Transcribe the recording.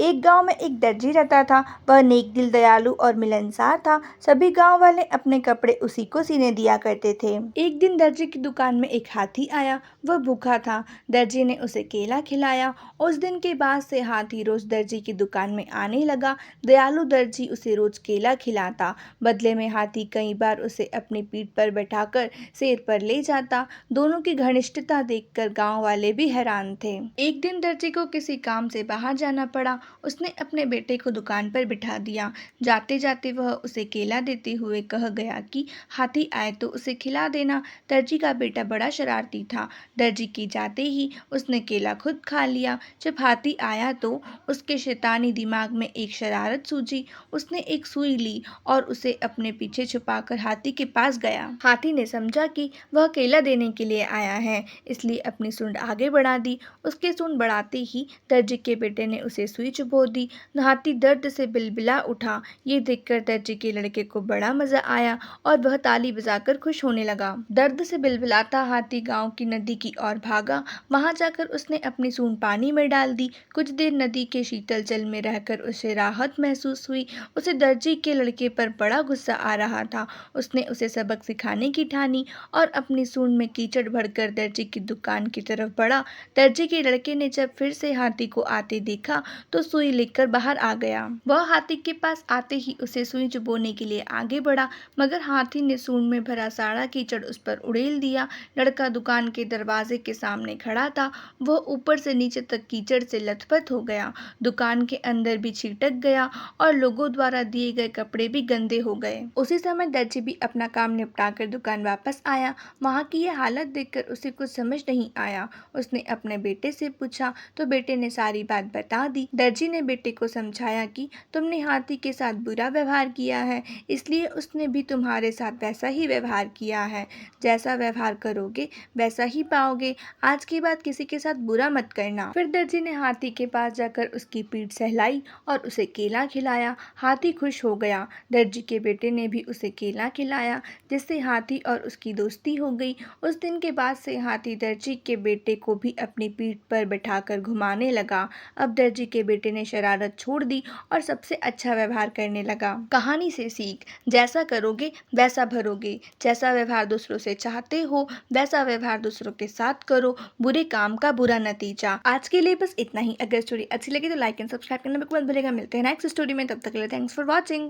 एक गांव में एक दर्जी रहता था। वह नेक दिल, दयालु और मिलनसार था। सभी गांव वाले अपने कपड़े उसी को सीने दिया करते थे। एक दिन दर्जी की दुकान में एक हाथी आया। वह भूखा था। दर्जी ने उसे केला खिलाया। उस दिन के बाद से हाथी रोज दर्जी की दुकान में आने लगा। दयालु दर्जी उसे रोज केला खिलाता। बदले में हाथी कई बार उसे अपनी पीठ पर बैठाकर सैर पर ले जाता। दोनों की घनिष्ठता देखकर गांव वाले भी हैरान थे। एक दिन दर्जी को किसी काम से बाहर जाना पड़ा। उसने अपने बेटे को दुकान पर बिठा दिया। जाते जाते वह उसे केला देते हुए कह गया कि हाथी आए तो उसे खिला देना। दर्जी का बेटा बड़ा शरारती था। दर्जी की जाते ही उसने केला खुद खा लिया। जब हाथी आया तो उसके शैतानी दिमाग में एक शरारत सूझी। उसने एक सुई ली और उसे अपने पीछे छुपाकर हाथी के पास गया। हाथी ने समझा कि वह केला देने के लिए आया है, इसलिए अपनी सूंड आगे बढ़ा दी। उसके सूंड बढ़ाते ही दर्जी के बेटे ने उसे सुई चुभो दी। हाथी दर्द से बिलबिला उठा। ये देखकर दर्जी के लड़के को बड़ा मजा आया और वह ताली बजाकर खुश होने लगा। दर्द से बिलबिलाता हाथी गांव की नदी की ओर भागा। वहां जाकर उसने अपनी सूंड पानी में डाल दी। कुछ देर नदी के शीतल जल में रहकर उसे राहत महसूस हुई। उसे दर्जी के लड़के पर बड़ा गुस्सा आ रहा था। उसने उसे सबक सिखाने की ठानी और अपनी सूंड में कीचड़ भरकर दर्जी की दुकान की तरफ बढ़ा। दर्जी के लड़के ने जब फिर से हाथी को आते देखा तो सुई लेकर बाहर आ गया। वह हाथी के पास आते ही उसे सुई चुभोने के लिए आगे बढ़ा, मगर हाथी ने सूंड में भरा सारा कीचड़ उस पर उड़ेल दिया। लड़का दुकान के दरवाजे के सामने खड़ा था। वह ऊपर से नीचे तक कीचड़ से लथपथ हो गया। दुकान के अंदर भी छिटक गया और लोगों द्वारा दिए गए कपड़े भी गंदे हो गए। उसी समय दर्जी भी अपना काम निपटाकर दुकान वापस आया। वहां की यह हालत देखकर उसे कुछ समझ नहीं आया। उसने अपने बेटे से पूछा तो बेटे ने सारी बात बता दी। दर्जी ने बेटे को समझाया कि तुमने हाथी के साथ बुरा व्यवहार किया है, इसलिए उसने भी तुम्हारे साथ वैसा ही व्यवहार किया है। जैसा व्यवहार करोगे वैसा ही पाओगे। आज के बाद किसी के साथ बुरा मत करना। फिर दर्जी ने हाथी के पास जाकर उसकी पीठ सहलाई और उसे केला खिलाया। हाथी खुश हो गया। दर्जी के बेटे ने भी उसे केला खिलाया, जिससे हाथी और उसकी दोस्ती हो गई। उस दिन के बाद से हाथी दर्जी के बेटे को भी अपनी पीठ पर बैठाकर घुमाने लगा। अब दर्जी के बेटे ने शरारत छोड़ दी और सबसे अच्छा व्यवहार करने लगा। कहानी से सीख, जैसा करोगे वैसा भरोगे। जैसा व्यवहार दूसरों से चाहते हो वैसा व्यवहार दूसरों के साथ करो। बुरे काम का बुरा नतीजा। आज के लिए बस इतना ही। अगर स्टोरी अच्छी लगी तो लाइक एंड सब्सक्राइब करना बिल्कुल मत भूलिएगा। मिलते हैं नेक्स्ट स्टोरी में, तब तक के लिए थैंक्स फॉर वॉचिंग।